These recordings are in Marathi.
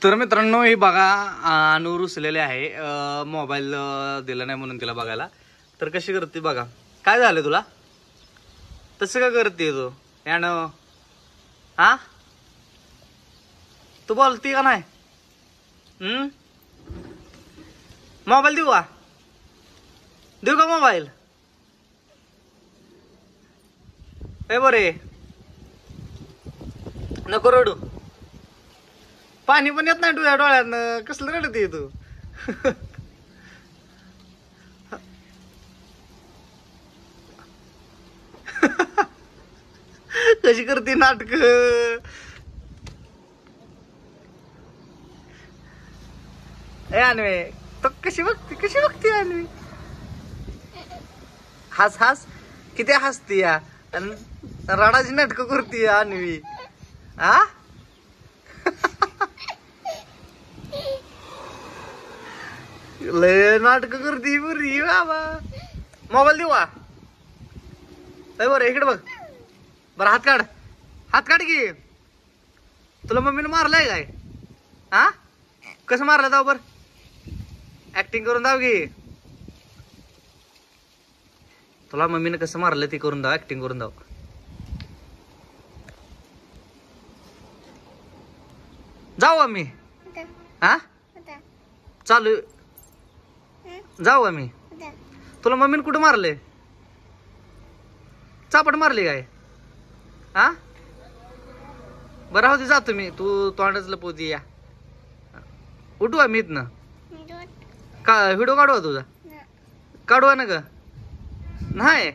तर मित्रांनो हे बघा अनु रुसलेले आहे मोबाईल दिला नाही म्हणून तिला बघायला. तर कशी करते बघा. काय झालं तुला तसं का करते तू यानं हा तू बोलती का नाही. मोबाईल देऊ का मोबाईल ए बरे नको रडू. पाणी पण येत नाही तुझ्या डोळ्यानं कसलं रडते तू. कशी करते नाटक. ए अन्वे तो कशी बघते अन्वी. हास किती हसती या रडाची नाटक करते अन्वी. हा लय नाटक करते बरी बाबा. मोबाईल देऊ बरं इकडे बघ बरं. हात काढ की. तुला मम्मीने मारलाय काय. हा कसं मारलं जाऊ बर. ऍक्टिंग करून दाव की. तुला मम्मीने कसं मारलं ते करून दाव. ऍक्टिंग करून दाव. जाऊ आम्ही हा चालू जाऊ आम्ही. तुला मम्मीने कुठं मारले. चापट मारली काय. हा बरं होती जातो मी. तू तोंडच लपवती या. उठू आम्ही इथनं का व्हिडिओ काढू तुझा. काढू ना ग नाही.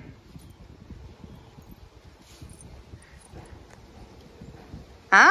हा